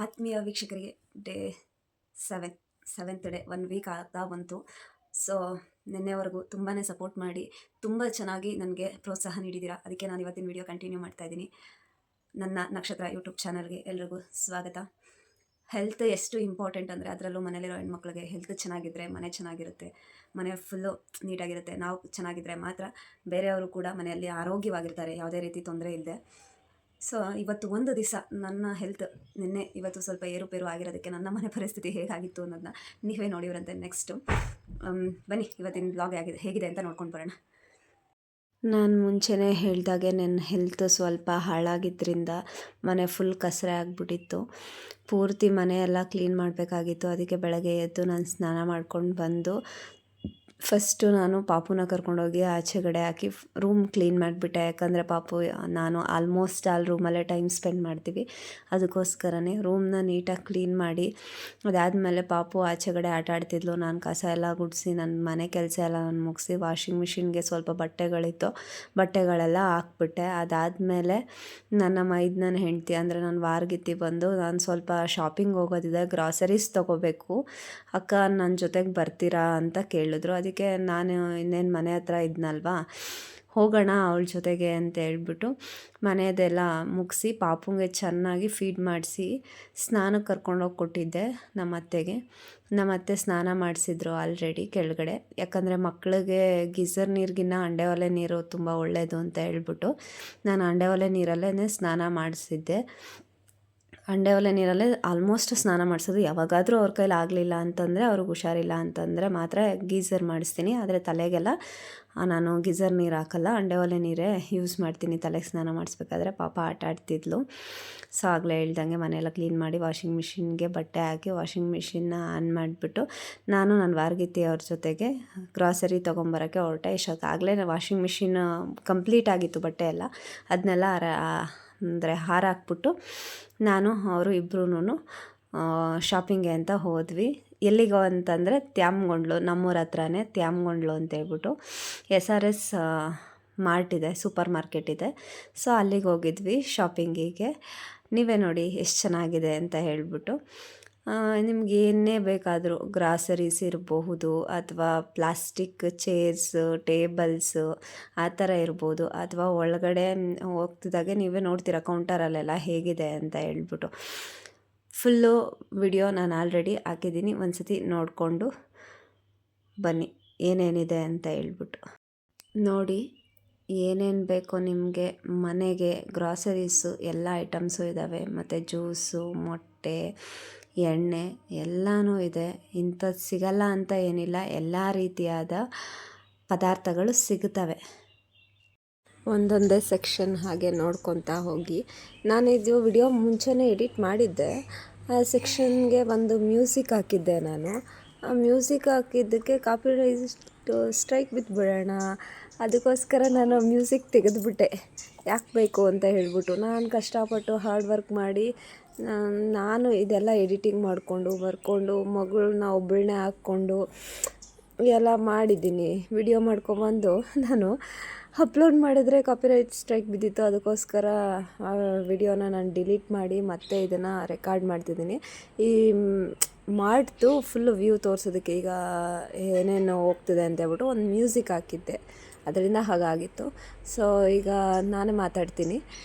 ಆತ್ಮೀಯ ವೀಕ್ಷಕರಿಗೆ day seventh day 1 weak ಆಗ್ತಾ ಬಂತು. ಸೊ ನಿನ್ನೆವರೆಗೂ ತುಂಬಾ ಸಪೋರ್ಟ್ ಮಾಡಿ ತುಂಬ ಚೆನ್ನಾಗಿ ನನಗೆ ಪ್ರೋತ್ಸಾಹ ನೀಡಿದ್ದೀರಾ. ಅದಕ್ಕೆ ನಾನು ಇವತ್ತಿನ ವಿಡಿಯೋ ಕಂಟಿನ್ಯೂ ಮಾಡ್ತಾ ಇದ್ದೀನಿ. ನನ್ನ ನಕ್ಷತ್ರ ಯೂಟ್ಯೂಬ್ ಚಾನಲ್ಗೆ ಎಲ್ರಿಗೂ ಸ್ವಾಗತ. ಹೆಲ್ತ್ ಎಷ್ಟು ಇಂಪಾರ್ಟೆಂಟ್ ಅಂದರೆ, ಅದರಲ್ಲೂ ಮನೇಲಿರೋ ಹೆಣ್ಮಕ್ಳಿಗೆ ಹೆಲ್ತ್ ಚೆನ್ನಾಗಿದ್ದರೆ ಮನೆ ಚೆನ್ನಾಗಿರುತ್ತೆ, ಮನೆ ಫುಲ್ಲು ನೀಟಾಗಿರುತ್ತೆ. ನಾವು ಚೆನ್ನಾಗಿದ್ದರೆ ಮಾತ್ರ ಬೇರೆಯವರು ಕೂಡ ಮನೆಯಲ್ಲಿ ಆರೋಗ್ಯವಾಗಿರ್ತಾರೆ, ಯಾವುದೇ ರೀತಿ ತೊಂದರೆ ಇಲ್ಲದೆ. ಸೊ ಇವತ್ತು ಒಂದು ದಿವಸ ನನ್ನ ಹೆಲ್ತ್ ಇವತ್ತು ಸ್ವಲ್ಪ ಏರುಪೇರು ಆಗಿರೋದಕ್ಕೆ ನನ್ನ ಮನೆ ಪರಿಸ್ಥಿತಿ ಹೇಗಾಗಿತ್ತು ಅನ್ನೋದನ್ನ ನೀವೇ ನೋಡಿವ್ರಂತೆ. ನೆಕ್ಸ್ಟು ಬನ್ನಿ ಇವತ್ತಿನ ಬ್ಲಾಗ್ ಹೇಗಿದೆ ಅಂತ ನೋಡ್ಕೊಂಡು ಬರೋಣ. ನಾನು ಮುಂಚೆನೇ ಹೇಳಿದಾಗೆ ನನ್ನ ಹೆಲ್ತ್ ಸ್ವಲ್ಪ ಹಾಳಾಗಿದ್ದರಿಂದ ಮನೆ ಫುಲ್ ಕಸರೆ ಆಗಿಬಿಟ್ಟಿತ್ತು. ಪೂರ್ತಿ ಮನೆಯೆಲ್ಲ ಕ್ಲೀನ್ ಮಾಡಬೇಕಾಗಿತ್ತು. ಅದಕ್ಕೆ ಬೆಳಗ್ಗೆ ಎದ್ದು ನಾನು ಸ್ನಾನ ಮಾಡ್ಕೊಂಡು ಬಂದು ಫಸ್ಟು ನಾನು ಪಾಪುನ ಕರ್ಕೊಂಡೋಗಿ ಆಚೆಗಡೆ ಹಾಕಿ ರೂಮ್ ಕ್ಲೀನ್ ಮಾಡಿಬಿಟ್ಟೆ. ಯಾಕಂದರೆ ಪಾಪು ನಾನು ಆಲ್ಮೋಸ್ಟ್ ರೂಮಲ್ಲೇ ಟೈಮ್ ಸ್ಪೆಂಡ್ ಮಾಡ್ತೀವಿ. ಅದಕ್ಕೋಸ್ಕರನೇ ರೂಮ್ನ ನೀಟಾಗಿ ಕ್ಲೀನ್ ಮಾಡಿ, ಅದಾದಮೇಲೆ ಪಾಪು ಆಚೆಗಡೆ ಆಟ ಆಡ್ತಿದ್ಲು. ನಾನು ಕಸ ಎಲ್ಲ ಗುಡಿಸಿ ನನ್ನ ಮನೆ ಕೆಲಸ ಎಲ್ಲ ನಾನು ಮುಗಿಸಿ ವಾಷಿಂಗ್ ಮಿಷಿನ್ಗೆ ಸ್ವಲ್ಪ ಬಟ್ಟೆಗಳಿತ್ತು, ಬಟ್ಟೆಗಳೆಲ್ಲ ಹಾಕ್ಬಿಟ್ಟೆ. ಅದಾದಮೇಲೆ ನನ್ನ ಹೆಂಡತಿ ಅಂದರೆ ನನ್ನ ವಾರ್ಗಿತ್ತಿ ಬಂದು, ನಾನು ಸ್ವಲ್ಪ ಶಾಪಿಂಗ್ ಹೋಗೋದಿದೆ, ಗ್ರಾಸರೀಸ್ ತೊಗೋಬೇಕು ಅಕ್ಕ, ನನ್ನ ಜೊತೆಗೆ ಬರ್ತೀರಾ ಅಂತ ಕೇಳಿದ್ರು. ಅದಕ್ಕೆ ನಾನು ಇನ್ನೇನು ಮನೆ ಹತ್ರ ಇದ್ನಲ್ವಾ, ಹೋಗೋಣ ಅವಳ ಜೊತೆಗೆ ಅಂತ ಹೇಳ್ಬಿಟ್ಟು ಮನೆಯದೆಲ್ಲ ಮುಗಿಸಿ ಪಾಪುಂಗೆ ಚೆನ್ನಾಗಿ ಫೀಡ್ ಮಾಡಿಸಿ ಸ್ನಾನಕ್ಕೆ ಕರ್ಕೊಂಡೋಗಿ ಕೊಟ್ಟಿದ್ದೆ ನಮ್ಮ ಅತ್ತೆ ಸ್ನಾನ ಮಾಡಿಸಿದ್ರು ಆಲ್ರೆಡಿ ಕೆಳಗಡೆ. ಯಾಕಂದರೆ ಮಕ್ಕಳಿಗೆ ಗೀಝರ್ ನೀರಿಗಿನ್ನ ಅಂಡೆ ಒಲೆ ನೀರು ತುಂಬ ಒಳ್ಳೆಯದು ಅಂತ ಹೇಳ್ಬಿಟ್ಟು ನಾನು ಅಂಡೆ ಒಲೆ ನೀರಲ್ಲೇ ಸ್ನಾನ ಮಾಡಿಸಿದ್ದೆ. ಅಂಡೆ ಒಲೆ ನೀರಲ್ಲೇ ಆಲ್ಮೋಸ್ಟ್ ಸ್ನಾನ ಮಾಡಿಸೋದು. ಯಾವಾಗಾದರೂ ಅವ್ರ ಕೈಲಿ ಆಗಲಿಲ್ಲ ಅಂತಂದರೆ, ಅವ್ರಿಗೆ ಹುಷಾರಿಲ್ಲ ಅಂತಂದರೆ ಮಾತ್ರ ಗೀಝರ್ ಮಾಡಿಸ್ತೀನಿ. ಆದರೆ ತಲೆಗೆಲ್ಲ ನಾನು ಗೀಝರ್ ನೀರು ಹಾಕಲ್ಲ, ಅಂಡೆ ಒಲೆ ನೀರೇ ಯೂಸ್ ಮಾಡ್ತೀನಿ ತಲೆಗೆ ಸ್ನಾನ ಮಾಡಿಸ್ಬೇಕಾದ್ರೆ. ಪಾಪ ಆಟ ಆಡ್ತಿದ್ಲು. ಸೊ ಆಗಲೇ ಹೇಳ್ದಂಗೆ ಮನೆಯೆಲ್ಲ ಕ್ಲೀನ್ ಮಾಡಿ ವಾಷಿಂಗ್ ಮಿಷಿನ್ಗೆ ಬಟ್ಟೆ ಹಾಕಿ ವಾಷಿಂಗ್ ಮಿಷಿನ್ನ ಆನ್ ಮಾಡಿಬಿಟ್ಟು ನಾನು ನನ್ನ ವಾರ್ಗಿತ್ತಿ ಅವ್ರ ಜೊತೆಗೆ ಗ್ರಾಸರಿ ತೊಗೊಂಬರೋಕ್ಕೆ ಹೊರಟೆ. ಇಷ್ಟೊತ್ತಾಗಲೇ ವಾಷಿಂಗ್ ಮಿಷಿನ್ ಕಂಪ್ಲೀಟ್ ಆಗಿತ್ತು, ಬಟ್ಟೆ ಎಲ್ಲ ಅದನ್ನೆಲ್ಲ ಹಾರಾಕ್ಬಿಟ್ಟು ನಾನು ಅವರು ಇಬ್ಬರೂ ಶಾಪಿಂಗ್ಗೆ ಅಂತ ಹೋದ್ವಿ. ಎಲ್ಲಿಗೋ ಅಂತಂದರೆ ತ್ಯಾಮ್ಗೊಂಡ್ಲು, ನಮ್ಮೂರ ಹತ್ರನೇ ತ್ಯಾಮ್ಗೊಂಡ್ಲು ಅಂತೇಳ್ಬಿಟ್ಟು SRS ಮಾರ್ಟ್ ಇದೆ, ಸೂಪರ್ ಮಾರ್ಕೆಟ್ ಇದೆ. ಸೊ ಅಲ್ಲಿಗೆ ಹೋಗಿದ್ವಿ ಶಾಪಿಂಗಿಗೆ. ನೀವೇ ನೋಡಿ ಎಷ್ಟು ಚೆನ್ನಾಗಿದೆ ಅಂತ ಹೇಳ್ಬಿಟ್ಟು. ನಿಮ್ಗೆ ಏನೇ ಬೇಕಾದರೂ ಗ್ರಾಸರೀಸ್ ಇರಬಹುದು, ಅಥವಾ ಪ್ಲಾಸ್ಟಿಕ್ ಚೇರ್ಸು, ಟೇಬಲ್ಸು ಆ ಥರ ಇರ್ಬೋದು, ಅಥವಾ ಒಳಗಡೆ ಹೋಗ್ತಿದ್ದಾಗೆ ನೀವೇ ನೋಡ್ತೀರ ಕೌಂಟರಲ್ಲೆಲ್ಲ ಹೇಗಿದೆ ಅಂತ ಹೇಳ್ಬಿಟ್ಟು. ಫುಲ್ಲು ವಿಡಿಯೋ ನಾನು ಆಲ್ರೆಡಿ ಹಾಕಿದ್ದೀನಿ, ಒಂದು ಸತಿ ನೋಡಿಕೊಂಡು ಬನ್ನಿ ಏನೇನಿದೆ ಅಂತ ಹೇಳ್ಬಿಟ್ಟು. ನೋಡಿ ಏನೇನು ಬೇಕೋ ನಿಮಗೆ ಮನೆಗೆ ಗ್ರಾಸರೀಸು ಎಲ್ಲ ಐಟಮ್ಸು ಇದ್ದಾವೆ. ಮತ್ತು ಜ್ಯೂಸು, ಮೊಟ್ಟೆ, ಎಣ್ಣೆ ಎಲ್ಲನೂ ಇದೆ. ಇಂಥದ್ದು ಸಿಗಲ್ಲ ಅಂತ ಏನಿಲ್ಲ, ಎಲ್ಲ ರೀತಿಯಾದ ಪದಾರ್ಥಗಳು ಸಿಗುತ್ತವೆ. ಒಂದೊಂದೇ ಸೆಕ್ಷನ್ ಹಾಗೆ ನೋಡ್ಕೊತಾ ಹೋಗಿ. ನಾನು ಇದು ವಿಡಿಯೋ ಮುಂಚೆನೇ ಎಡಿಟ್ ಮಾಡಿದ್ದೆ. ಆ ಸೆಕ್ಷನ್ಗೆ ಒಂದು ಮ್ಯೂಸಿಕ್ ಹಾಕಿದ್ದೆ ನಾನು. ಆ ಮ್ಯೂಸಿಕ್ ಹಾಕಿದ್ದಕ್ಕೆ ಕಾಪಿರೈಟ್ ಸ್ಟ್ರೈಕ್ ಬಿದ್ದುಬಿಡೋಣ, ಅದಕ್ಕೋಸ್ಕರ ನಾನು ಮ್ಯೂಸಿಕ್ ತೆಗೆದುಬಿಟ್ಟೆ. ಯಾಕೆ ಬೇಕು ಅಂತ ಹೇಳ್ಬಿಟ್ಟು ನಾನು ಕಷ್ಟಪಟ್ಟು ಹಾರ್ಡ್ ವರ್ಕ್ ಮಾಡಿ ನಾನು ಇದೆಲ್ಲ ಎಡಿಟಿಂಗ್ ಮಾಡಿಕೊಂಡು ಬರ್ಕೊಂಡು ಮಗಳನ್ನ ಒಬ್ಬಳನ್ನೇ ಹಾಕ್ಕೊಂಡು ಎಲ್ಲ ಮಾಡಿದ್ದೀನಿ. ವಿಡಿಯೋ ಮಾಡ್ಕೊಬಂದು ನಾನು ಅಪ್ಲೋಡ್ ಮಾಡಿದ್ರೆ ಕಾಪಿರೈಟ್ ಸ್ಟ್ರೈಕ್ ಬಿದ್ದಿತ್ತು. ಅದಕ್ಕೋಸ್ಕರ ಆ ವಿಡಿಯೋನ ನಾನು ಡಿಲೀಟ್ ಮಾಡಿ ಮತ್ತೆ ಇದನ್ನು ರೆಕಾರ್ಡ್ ಮಾಡ್ತಿದ್ದೀನಿ. ಈ ಮಾಡ್ತು ಫುಲ್ಲು ವ್ಯೂ ತೋರಿಸೋದಕ್ಕೆ ಈಗ ಏನೇನು ಹೋಗ್ತಿದೆ ಅಂತ ಹೇಳ್ಬಿಟ್ಟು ಒಂದು ಮ್ಯೂಸಿಕ್ ಹಾಕಿದ್ದೆ, ಅದರಿಂದ ಹಾಗಾಗಿತ್ತು. ಸೊ ಈಗ ನಾನೇ ಮಾತಾಡ್ತೀನಿ.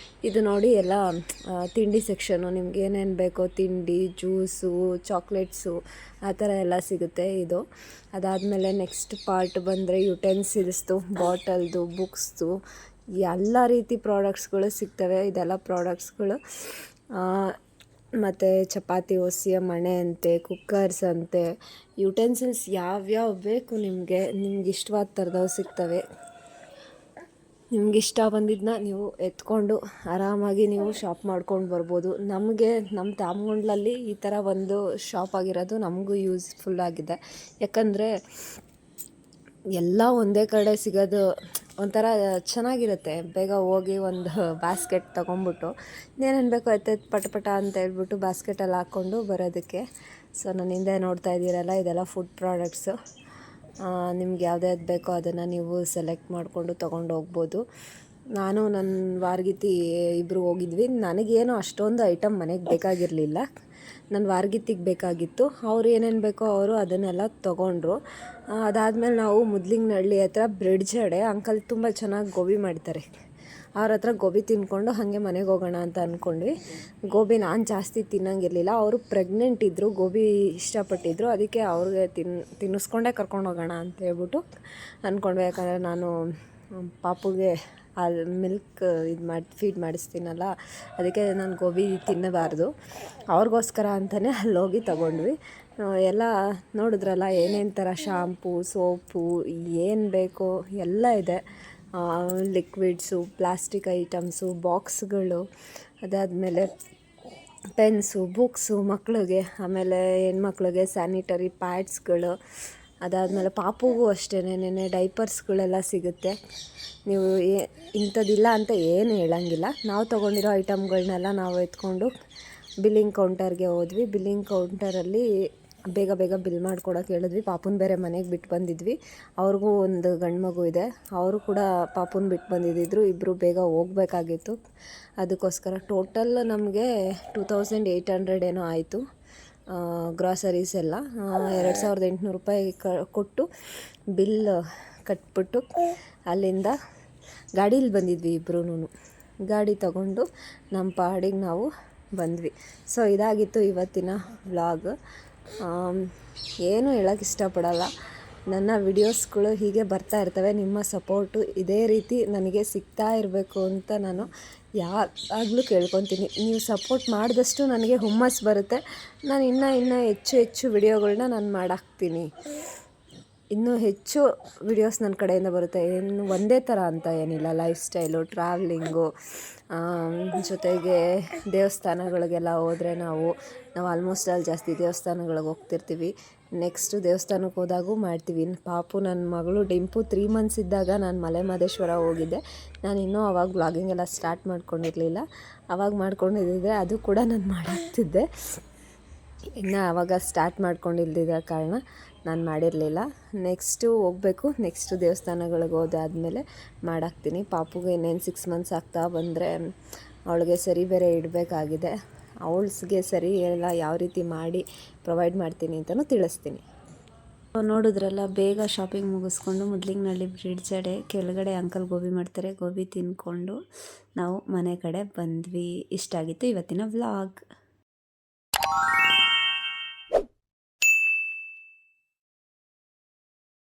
ಇದು ನೋಡಿ ಎಲ್ಲ ತಿಂಡಿ ಸೆಕ್ಷನು, ನಿಮ್ಗೆ ಏನೇನು ಬೇಕೋ ತಿಂಡಿ, ಜ್ಯೂಸು, ಚಾಕ್ಲೇಟ್ಸು ಆ ಥರ ಎಲ್ಲ ಸಿಗುತ್ತೆ ಇದು. ಅದಾದಮೇಲೆ ನೆಕ್ಸ್ಟ್ ಪಾರ್ಟ್ ಬಂದರೆ ಯುಟೆನ್ಸಿಲ್ಸ್ದು, ಬಾಟಲ್ದು, ಬುಕ್ಸ್ದು ಎಲ್ಲ ರೀತಿ ಪ್ರಾಡಕ್ಟ್ಸ್ಗಳು ಸಿಗ್ತವೆ. ಇದೆಲ್ಲ ಪ್ರಾಡಕ್ಟ್ಸ್ಗಳು ಮತ್ತು ಚಪಾತಿ ಒಸಿಯ ಮಣೆ ಅಂತೆ, ಕುಕ್ಕರ್ಸ್ ಅಂತೆ, ಯುಟೆನ್ಸಿಲ್ಸ್ ಯಾವ್ಯಾವ ಬೇಕು ನಿಮಗೆ ಇಷ್ಟವಾದ ಥರದವು ಸಿಗ್ತವೆ. ನಿಮ್ಗೆ ಇಷ್ಟ ಬಂದಿದ್ದನ್ನ ನೀವು ಎತ್ಕೊಂಡು ಆರಾಮಾಗಿ ನೀವು ಶಾಪ್ ಮಾಡ್ಕೊಂಡು ಬರ್ಬೋದು. ನಮ್ಮ ತ್ಯಾಮ್ಗೊಂಡ್ಲಲ್ಲಿ ಈ ಥರ ಒಂದು ಶಾಪ್ ಆಗಿರೋದು ನಮಗೂ ಯೂಸ್ಫುಲ್ ಆಗಿದೆ. ಯಾಕಂದರೆ ಎಲ್ಲ ಒಂದೇ ಕಡೆ ಸಿಗೋದು ಒಂಥರ ಚೆನ್ನಾಗಿರುತ್ತೆ. ಬೇಗ ಹೋಗಿ ಒಂದು ಬಾಸ್ಕೆಟ್ ತೊಗೊಂಬಿಟ್ಟು ಏನೇನು ಬೇಕೋ ಪಟ ಅಂತ ಹೇಳ್ಬಿಟ್ಟು ಬಾಸ್ಕೆಟಲ್ಲಿ ಹಾಕ್ಕೊಂಡು ಬರೋದಕ್ಕೆ. ಸೊ ನಾನು ಹಿಂದೆ ನೋಡ್ತಾ ಇದ್ದೀರಲ್ಲ, ಇದೆಲ್ಲ ಫುಡ್ ಪ್ರಾಡಕ್ಟ್ಸು. ನಿಮ್ಗೆ ಯಾವ್ದು ಬೇಕೋ ಅದನ್ನು ನೀವು ಸೆಲೆಕ್ಟ್ ಮಾಡಿಕೊಂಡು ತೊಗೊಂಡು ಹೋಗ್ಬೋದು. ನಾನು ನನ್ನ ವಾರ್ಗಿತಿ ಇಬ್ಬರು ಹೋಗಿದ್ವಿ. ನನಗೇನು ಅಷ್ಟೊಂದು ಐಟಮ್ ಮನೆಗೆ ಬೇಕಾಗಿರಲಿಲ್ಲ. ನನ್ನ ವಾರ್ಗಿತಿಗೆ ಬೇಕಾಗಿತ್ತು. ಅವ್ರು ಏನೇನು ಬೇಕೋ ಅವರು ಅದನ್ನೆಲ್ಲ ತೊಗೊಂಡ್ರು. ಅದಾದಮೇಲೆ ನಾವು ಮುದ್ಲಿಂಗನಹಳ್ಳಿ ಹತ್ರ ಬ್ರಿಡ್ಜ್ ಅಡೆ ಅಂಕಲ್ ತುಂಬ ಚೆನ್ನಾಗಿ ಗೋಬಿ ಮಾಡ್ತಾರೆ. ಅವ್ರ ಹತ್ರ ಗೋಬಿ ತಿಂದ್ಕೊಂಡು ಹಾಗೆ ಮನೆಗೆ ಹೋಗೋಣ ಅಂತ ಅಂದ್ಕೊಂಡ್ವಿ. ಗೋಬಿ ನಾನು ಜಾಸ್ತಿ ತಿನ್ನೋಂಗಿರಲಿಲ್ಲ. ಅವರು ಪ್ರೆಗ್ನೆಂಟ್ ಇದ್ದರು, ಗೋಬಿ ಇಷ್ಟಪಟ್ಟಿದ್ರು. ಅದಕ್ಕೆ ಅವ್ರಿಗೆ ತಿನ್ನಿಸ್ಕೊಂಡೇ ಕರ್ಕೊಂಡು ಹೋಗೋಣ ಅಂತ ಹೇಳ್ಬಿಟ್ಟು ಅಂದ್ಕೊಂಡ್ವಿ. ಯಾಕಂದರೆ ನಾನು ಪಾಪುಗೆ ಮಿಲ್ಕ್ ಫೀಡ್ ಮಾಡಿಸ್ತೀನಲ್ಲ, ಅದಕ್ಕೆ ನಾನು ಗೋಬಿ ತಿನ್ನಬಾರ್ದು. ಅವ್ರಿಗೋಸ್ಕರ ಅಂತಲೇ ಅಲ್ಲೋಗಿ ತಗೊಂಡ್ವಿ. ಎಲ್ಲ ನೋಡಿದ್ರಲ್ಲ, ಏನೇನು ಥರ ಶಾಂಪೂ, ಸೋಪು, ಏನು ಬೇಕೋ ಎಲ್ಲ ಇದೆ. ಲಿಕ್ವಿಡ್ಸು, ಪ್ಲಾಸ್ಟಿಕ್ ಐಟಮ್ಸು, ಬಾಕ್ಸ್ಗಳು, ಅದಾದಮೇಲೆ ಪೆನ್ಸು, ಬುಕ್ಸು ಮಕ್ಕಳಿಗೆ, ಆಮೇಲೆ ಹೆಣ್ಮಕ್ಳಿಗೆ ಸ್ಯಾನಿಟರಿ ಪ್ಯಾಡ್ಸ್ಗಳು, ಅದಾದಮೇಲೆ ಪಾಪುಗೂ ಅಷ್ಟೇ ನೆನೆ ಡೈಪರ್ಸ್ಗಳೆಲ್ಲ ಸಿಗುತ್ತೆ. ನೀವು ಇಂಥದ್ದಿಲ್ಲ ಅಂತ ಏನು ಹೇಳೋಂಗಿಲ್ಲ. ನಾವು ತೊಗೊಂಡಿರೋ ಐಟಮ್ಗಳನ್ನೆಲ್ಲ ನಾವು ಎತ್ಕೊಂಡು ಬಿಲ್ಲಿಂಗ್ ಕೌಂಟರ್ಗೆ ಹೋದ್ವಿ. ಬಿಲ್ಲಿಂಗ್ ಕೌಂಟರಲ್ಲಿ ಬೇಗ ಬೇಗ ಬಿಲ್ ಮಾಡ್ಕೊಡೋಕೆ ಹೇಳಿದ್ವಿ. ಪಾಪುನ ಬೇರೆ ಮನೆಗೆ ಬಿಟ್ಟು ಬಂದಿದ್ವಿ. ಅವ್ರಿಗೂ ಒಂದು ಗಂಡು ಮಗು ಇದೆ, ಅವರು ಕೂಡ ಪಾಪುನ ಬಿಟ್ಟು ಬಂದಿದ್ದರು. ಇಬ್ಬರು ಬೇಗ ಹೋಗಬೇಕಾಗಿತ್ತು. ಅದಕ್ಕೋಸ್ಕರ ಟೋಟಲ್ ನಮಗೆ 2800 ಏನೋ ಆಯಿತು. ಗ್ರಾಸರೀಸ್ ಎಲ್ಲ 2800 ರೂಪಾಯಿ ಕೊಟ್ಟು ಬಿಲ್ ಕಟ್ಬಿಟ್ಟು ಅಲ್ಲಿಂದ ಗಾಡೀಲಿ ಬಂದಿದ್ವಿ. ಇಬ್ಬರೂ ಗಾಡಿ ತಗೊಂಡು ನಮ್ಮ ಪಾಡಿಗೆ ನಾವು ಬಂದ್ವಿ. ಸೊ ಇದಾಗಿತ್ತು ಇವತ್ತಿನ ವ್ಲಾಗ್. ಏನು ಹೇಳೋಕ್ಕೆ ಇಷ್ಟಪಡಲ್ಲ. ನನ್ನ ವಿಡಿಯೋಸ್ಗಳು ಹೀಗೆ ಬರ್ತಾ ಇರ್ತವೆ. ನಿಮ್ಮ ಸಪೋರ್ಟು ಇದೇ ರೀತಿ ನನಗೆ ಸಿಗ್ತಾ ಇರಬೇಕು ಅಂತ ನಾನು ಯಾವಾಗಲೂ ಕೇಳ್ಕೊತೀನಿ. ನೀವು ಸಪೋರ್ಟ್ ಮಾಡಿದಷ್ಟು ನನಗೆ ಹುಮ್ಮಸ್ಸು ಬರುತ್ತೆ. ನಾನು ಇನ್ನೂ ಹೆಚ್ಚು ವಿಡಿಯೋಗಳನ್ನ ನಾನು ಮಾಡಾಕ್ತೀನಿ. ಇನ್ನೂ ಹೆಚ್ಚು ವಿಡಿಯೋಸ್ ನನ್ನ ಕಡೆಯಿಂದ ಬರುತ್ತೆ. ಏನು ಒಂದೇ ಥರ ಅಂತ ಏನಿಲ್ಲ. ಲೈಫ್ ಸ್ಟೈಲು, ಟ್ರಾವ್ಲಿಂಗು, ಜೊತೆಗೆ ದೇವಸ್ಥಾನಗಳಿಗೆಲ್ಲ ಹೋದರೆ ನಾವು ಆಲ್ಮೋಸ್ಟ್ ಅಲ್ಲಿ ಜಾಸ್ತಿ ದೇವಸ್ಥಾನಗಳಿಗೆ ಹೋಗ್ತಿರ್ತೀವಿ. ನೆಕ್ಸ್ಟು ದೇವಸ್ಥಾನಕ್ಕೆ ಹೋದಾಗೂ ಮಾಡ್ತೀವಿ. ಪಾಪು ನನ್ನ ಮಗಳು ಡಿಂಪು 3 ಮಂತ್ಸ್ ಇದ್ದಾಗ ನಾನು ಮಲೆ ಮಹದೇಶ್ವರ ಹೋಗಿದ್ದೆ. ನಾನು ಇನ್ನೂ ಅವಾಗ ವ್ಲಾಗಿಂಗ್ ಎಲ್ಲ ಸ್ಟಾರ್ಟ್ ಮಾಡ್ಕೊಂಡಿರಲಿಲ್ಲ. ಅವಾಗ ಮಾಡ್ಕೊಂಡಿದ್ದೆ, ಅದು ಕೂಡ ನಾನು ಮಾಡಾಕ್ತಿದ್ದೆ. ಇನ್ನು ಆವಾಗ ಸ್ಟಾರ್ಟ್ ಮಾಡ್ಕೊಂಡಿಲ್ದಿದ್ದ ಕಾರಣ ನಾನು ಮಾಡಿರಲಿಲ್ಲ. ನೆಕ್ಸ್ಟು ಹೋಗಬೇಕು. ನೆಕ್ಸ್ಟು ದೇವಸ್ಥಾನಗಳಿಗೆ ಹೋದಾದ್ಮೇಲೆ ಮಾಡಾಕ್ತೀನಿ. ಪಾಪುಗೆ ಇನ್ನೇನು 6 ಮಂತ್ಸ್ ಆಗ್ತಾ ಬಂದರೆ ಅವಳಿಗೆ ಸರಿ ಬೇರೆ ಇಡಬೇಕಾಗಿದೆ. ಅವಳಿಗೆ ಸರಿ ಎಲ್ಲ ಯಾವ ರೀತಿ ಮಾಡಿ ಪ್ರೊವೈಡ್ ಮಾಡ್ತೀನಿ ಅಂತಲೂ ತಿಳಿಸ್ತೀನಿ. ನೋಡಿದ್ರಲ್ಲ, ಬೇಗ ಶಾಪಿಂಗ್ ಮುಗಿಸ್ಕೊಂಡು ಮುದ್ಲಿಂಗನಹಳ್ಳಿ ಬ್ರಿಡ್ಜ್ ಅಡೆ ಕೆಳಗಡೆ ಅಂಕಲ್ ಗೋಬಿ ಮಾಡ್ತಾರೆ. ಗೋಬಿ ತಿಂದ್ಕೊಂಡು ನಾವು ಮನೆ ಕಡೆ ಬಂದ್ವಿ. ಇಷ್ಟ ಆಗಿತ್ತು ಇವತ್ತಿನ ವ್ಲಾಗ್.